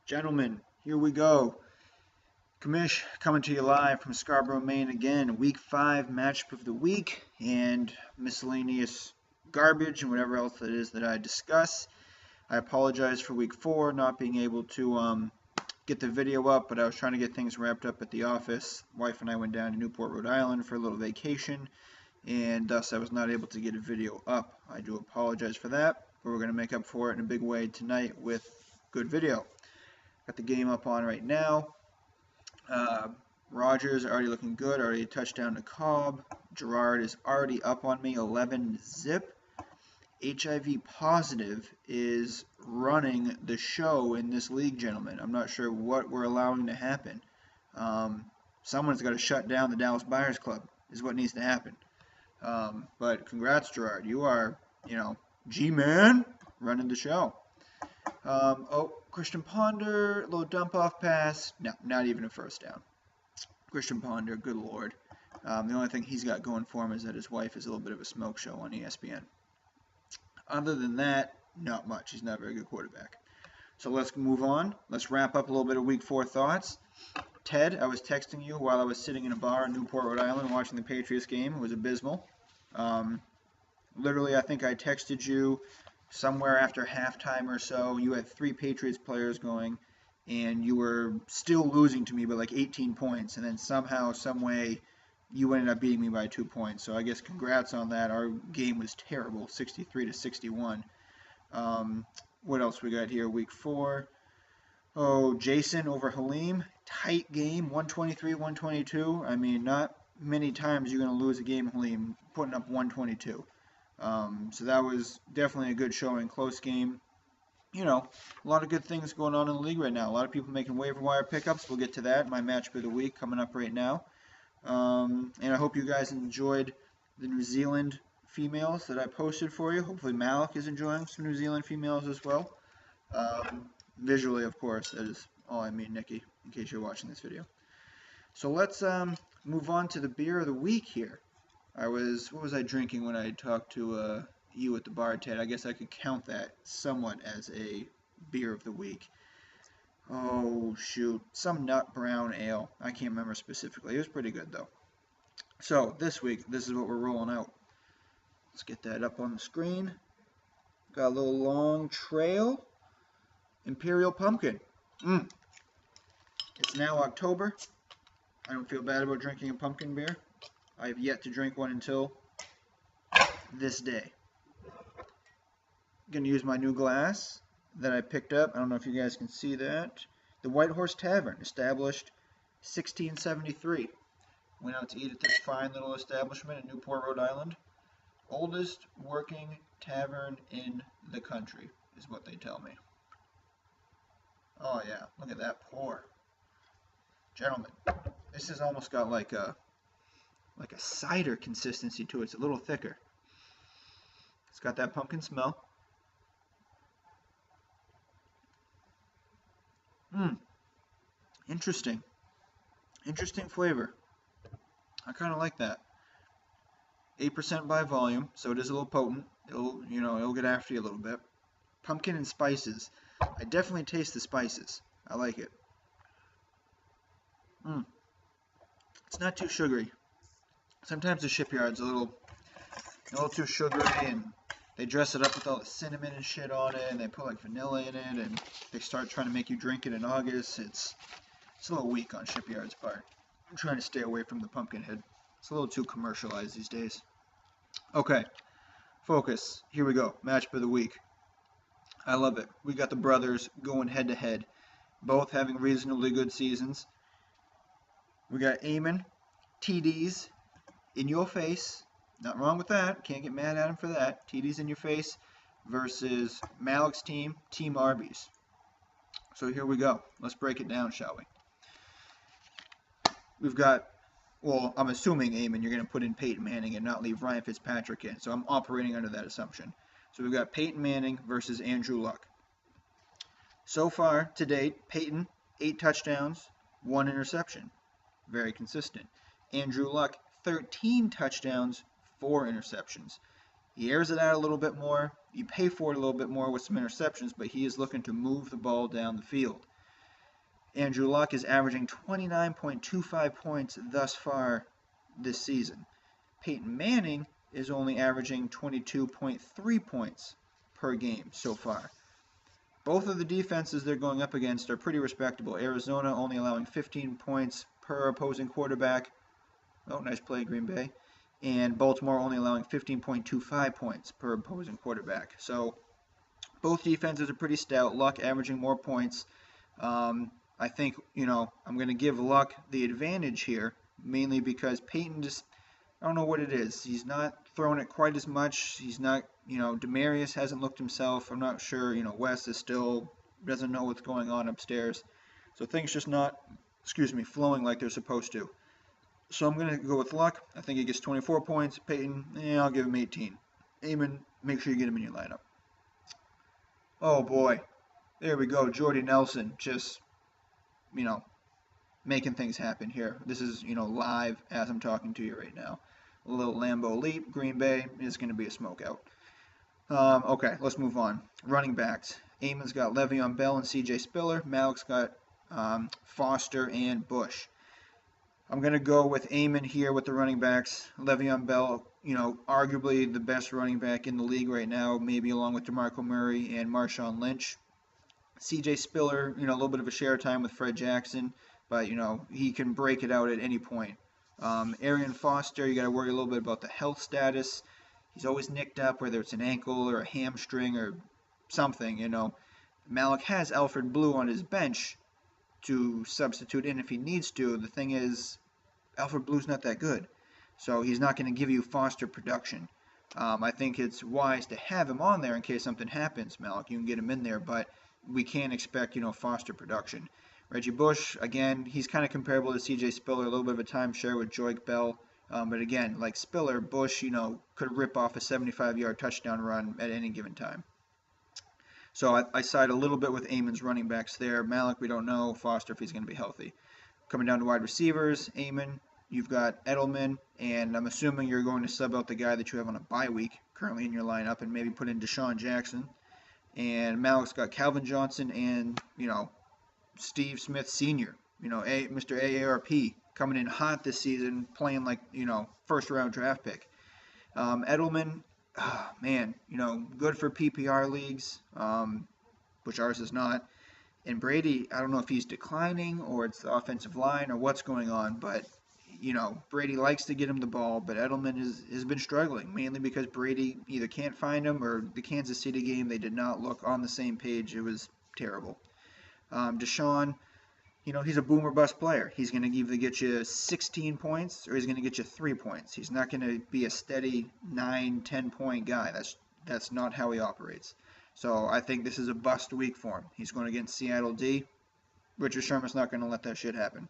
Gentlemen, here we go. Kamish coming to you live from Scarborough, Maine again. Week 5 matchup of the week and miscellaneous garbage and whatever else it is that I discuss. I apologize for week 4 not being able to get the video up, but I was trying to get things wrapped up at the office. Wife and I went down to Newport, Rhode Island for a little vacation, and thus I was not able to get a video up. I do apologize for that, but we're going to make up for it in a big way tonight with good video. Got the game up on right now. Rogers already looking good, already a touchdown to Cobb. Gerard is already up on me, 11 zip. HIV positive is running the show in this league, gentlemen. I'm not sure what we're allowing to happen. Someone's got to shut down the Dallas Buyers Club is what needs to happen. But congrats, Gerard. You are, G-Man running the show. Christian Ponder, low dump off pass. No, not even a first down. Christian Ponder, good lord. The only thing he's got going for him is that his wife is a little bit of a smoke show on ESPN. Other than that, not much. He's not a very good quarterback. So let's move on. Let's wrap up a little bit of week 4 thoughts. Ted, I was texting you while I was sitting in a bar in Newport, Rhode Island watching the Patriots game. It was abysmal. Literally, I think I texted you somewhere after halftime or so. You had 3 Patriots players going, and you were still losing to me by like 18 points. And then somehow, some way, you ended up beating me by 2 points. So I guess congrats on that. Our game was terrible, 63-61. What else we got here? Week 4. Oh, Jason over Halim. Tight game, 123-122. I mean, not many times you're going to lose a game, Halim, putting up 122. So that was definitely a good showing. Close game. A lot of good things going on in the league right now. A lot of people making waiver wire pickups. We'll get to that. My matchup of the week coming up right now. And I hope you guys enjoyed the New Zealand females that I posted for you. Hopefully Malik is enjoying some New Zealand females as well. Visually, of course. That is all I mean, Nikki, in case you're watching this video. So let's move on to the beer of the week here. What was I drinking when I talked to you at the bar, Ted? I guess I could count that somewhat as a beer of the week. Oh, shoot. Some nut brown ale. I can't remember specifically. It was pretty good, though. So, this week, this is what we're rolling out. Let's get that up on the screen. Got a little Long Trail Imperial Pumpkin. It's now October. I don't feel bad about drinking a pumpkin beer. I have yet to drink one until this day. I'm going to use my new glass that I picked up. I don't know if you guys can see that. The White Horse Tavern, established 1673. Went out to eat at this fine little establishment in Newport, Rhode Island. Oldest working tavern in the country, is what they tell me. Oh yeah, look at that pour. Gentlemen, this has almost got like a cider consistency to it. It's a little thicker. It's got that pumpkin smell. Interesting. Interesting flavor. I kind of like that. 8% by volume, so it is a little potent. It'll get after you a little bit. Pumpkin and spices. I definitely taste the spices. I like it. It's not too sugary. Sometimes the Shipyard's a little too sugary, and they dress it up with all the cinnamon and shit on it, and they put like vanilla in it, and they start trying to make you drink it in August. It's a little weak on Shipyard's part. I'm trying to stay away from the Pumpkinhead. It's a little too commercialized these days. Okay, focus. Here we go. Matchup of the week. I love it. We got the brothers going head to head, both having reasonably good seasons. We got Eamon, TDs, in your face. Not wrong with that. Can't get mad at him for that. TDs in your face versus Malik's team, Team Arby's. So here we go. Let's break it down, shall we? We've got, well, I'm assuming, Eamon, you're going to put in Peyton Manning and not leave Ryan Fitzpatrick in. So I'm operating under that assumption. So we've got Peyton Manning versus Andrew Luck. So far, to date, Peyton, 8 touchdowns, 1 interception. Very consistent. Andrew Luck, 13 touchdowns, 4 interceptions. He airs it out a little bit more. You pay for it a little bit more with some interceptions, but he is looking to move the ball down the field. Andrew Luck is averaging 29.25 points thus far this season. Peyton Manning is only averaging 22.3 points per game so far. Both of the defenses they're going up against are pretty respectable. Arizona only allowing 15 points per opposing quarterback. Oh, nice play, Green Bay. And Baltimore only allowing 15.25 points per opposing quarterback. So both defenses are pretty stout. Luck averaging more points. I think, I'm going to give Luck the advantage here, mainly because Peyton just, I don't know what it is. He's not throwing it quite as much. He's not, Demarius hasn't looked himself. I'm not sure, Wes is still, doesn't know what's going on upstairs. So things just not, flowing like they're supposed to. So I'm going to go with Luck. I think he gets 24 points. Peyton, I'll give him 18. Eamon, make sure you get him in your lineup. Oh boy. There we go. Jordy Nelson just, making things happen here. This is, live as I'm talking to you right now. A little Lambeau Leap, Green Bay is going to be a smokeout. Okay, let's move on. Running backs. Eamon's got Le'Veon Bell and CJ Spiller. Malik's got Foster and Bush. I'm going to go with Eamon here with the running backs. Le'Veon Bell, arguably the best running back in the league right now, maybe along with DeMarco Murray and Marshawn Lynch. CJ Spiller, a little bit of a share time with Fred Jackson, but, he can break it out at any point. Arian Foster, you got to worry a little bit about the health status. He's always nicked up, whether it's an ankle or a hamstring or something, Malik has Alfred Blue on his bench to substitute in if he needs to. The thing is, Alfred Blue's not that good, so he's not going to give you Foster production. I think it's wise to have him on there in case something happens, Malik. You can get him in there, but we can't expect, Foster production. Reggie Bush, again, he's kind of comparable to C.J. Spiller, a little bit of a timeshare with Joique Bell. But again, like Spiller, Bush, could rip off a 75-yard touchdown run at any given time. So I side a little bit with Eamon's running backs there. Malik, we don't know. Foster, if he's going to be healthy. Coming down to wide receivers, Eamon, you've got Edelman, and I'm assuming you're going to sub out the guy that you have on a bye week currently in your lineup and maybe put in Deshaun Jackson. And Malik's got Calvin Johnson and, Steve Smith Sr., Mr. AARP, coming in hot this season, playing like, first-round draft pick. Edelman, man, good for PPR leagues, which ours is not. And Brady, I don't know if he's declining or it's the offensive line or what's going on, but, Brady likes to get him the ball, but Edelman has been struggling, mainly because Brady either can't find him or the Kansas City game, they did not look on the same page. It was terrible. Deshaun, he's a boom or bust player. He's going to either get you 16 points or he's going to get you 3 points. He's not going to be a steady 9, 10-point guy. That's not how he operates. So I think this is a bust week for him. He's going against Seattle D. Richard Sherman's not going to let that shit happen.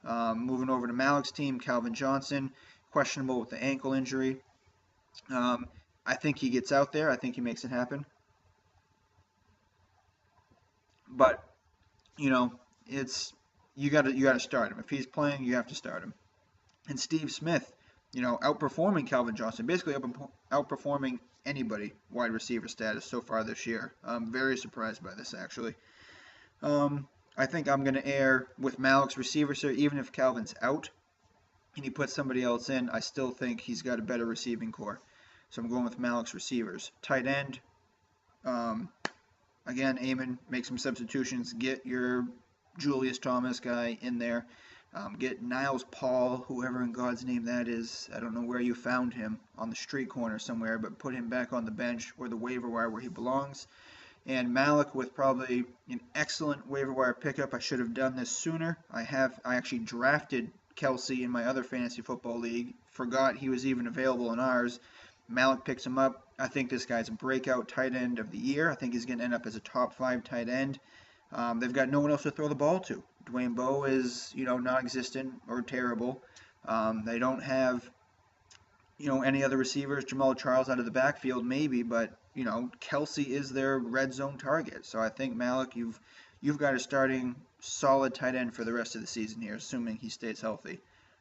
Moving over to Malik's team, Calvin Johnson, questionable with the ankle injury. I think he gets out there. I think he makes it happen. But it's you got to start him. If he's playing, you have to start him. And Steve Smith, outperforming Calvin Johnson, basically outperforming anybody wide receiver status so far this year. I'm very surprised by this, actually. I think I'm going to err with Malik's receivers here, even if Calvin's out and he puts somebody else in. I still think he's got a better receiving core. So I'm going with Malik's receivers. Tight end, again, Eamon, make some substitutions. Get your Julius Thomas guy in there. Get Niles Paul, whoever in God's name that is. I don't know where you found him, on the street corner somewhere, but put him back on the bench or the waiver wire where he belongs. And Malik with probably an excellent waiver wire pickup. I should have done this sooner. I actually drafted Kelsey in my other fantasy football league. Forgot he was even available in ours. Malik picks him up. I think this guy's a breakout tight end of the year. I think he's going to end up as a top 5 tight end. They've got no one else to throw the ball to. Dwayne Bowe is, non-existent or terrible. They don't have, any other receivers. Jamal Charles out of the backfield, maybe, but, Kelsey is their red zone target. So I think, Malik, you've got a starting solid tight end for the rest of the season here, assuming he stays healthy.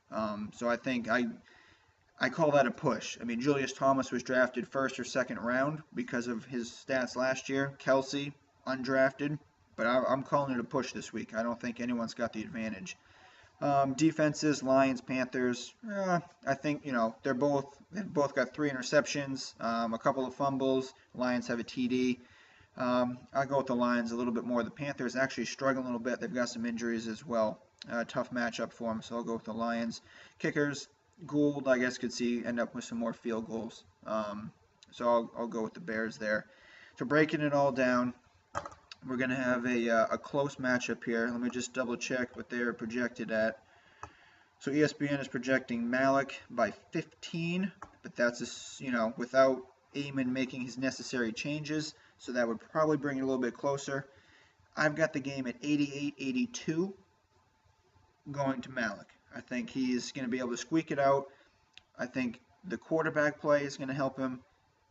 So I think I call that a push. I mean, Julius Thomas was drafted first or second round because of his stats last year. Kelsey, undrafted. but I'm calling it a push this week. I don't think anyone's got the advantage. Defenses, Lions, Panthers. I think they've both got 3 interceptions, a couple of fumbles. Lions have a TD. I'll go with the Lions a little bit more. The Panthers actually struggling a little bit. They've got some injuries as well. Tough matchup for them, so I'll go with the Lions. Kickers, Gould, I guess could end up with some more field goals. So I'll go with the Bears there. So breaking it all down, we're going to have a close matchup here. Let me just double check what they're projected at. So ESPN is projecting Malik by 15, but that's without Amen making his necessary changes. So that would probably bring it a little bit closer. I've got the game at 88-82 going to Malik. I think he's going to be able to squeak it out. I think the quarterback play is going to help him.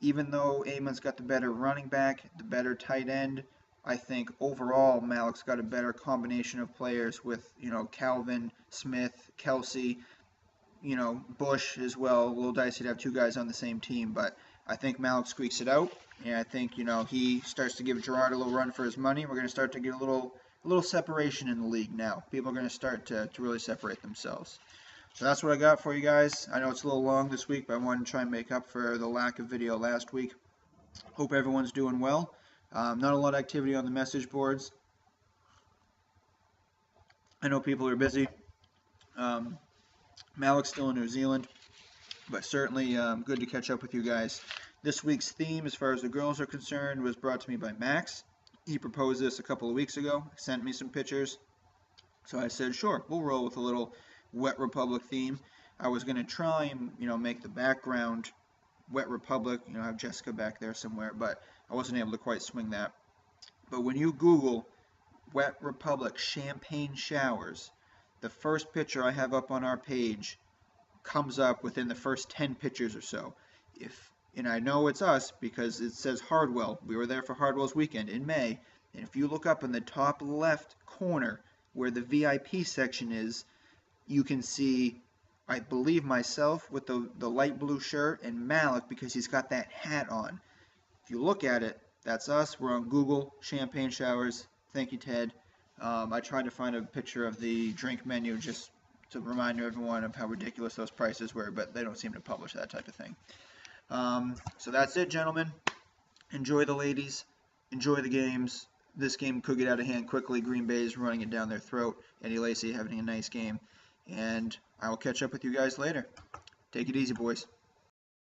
Even though Amen's got the better running back, the better tight end, I think overall Malik's got a better combination of players with, Calvin, Smith, Kelsey, Bush as well. A little dicey to have 2 guys on the same team, but I think Malik squeaks it out, and I think, he starts to give Gerard a little run for his money. We're going to start to get a little separation in the league now. People are going to start to really separate themselves. So that's what I got for you guys. I know it's a little long this week, but I wanted to try and make up for the lack of video last week. Hope everyone's doing well. Not a lot of activity on the message boards. I know people are busy. Malik's still in New Zealand, but certainly good to catch up with you guys. This week's theme, as far as the girls are concerned, was brought to me by Max. He proposed this a couple of weeks ago, sent me some pictures. So I said, sure, we'll roll with a little Wet Republic theme. I was going to try and, make the background Wet Republic, have Jessica back there somewhere, but I wasn't able to quite swing that. But when you Google Wet Republic champagne showers, the first picture I have up on our page comes up within the first 10 pictures or so. And I know it's us because it says Hardwell. We were there for Hardwell's weekend in May. And if you look up in the top left corner where the VIP section is, you can see, I believe, myself with the light blue shirt and Malik because he's got that hat on. If you look at it, that's us. We're on Google, champagne showers. Thank you, Ted. I tried to find a picture of the drink menu just to remind everyone of how ridiculous those prices were, but they don't seem to publish that type of thing. So that's it, gentlemen. Enjoy the ladies. Enjoy the games. This game could get out of hand quickly. Green Bay is running it down their throat. Eddie Lacy having a nice game. And I will catch up with you guys later. Take it easy, boys.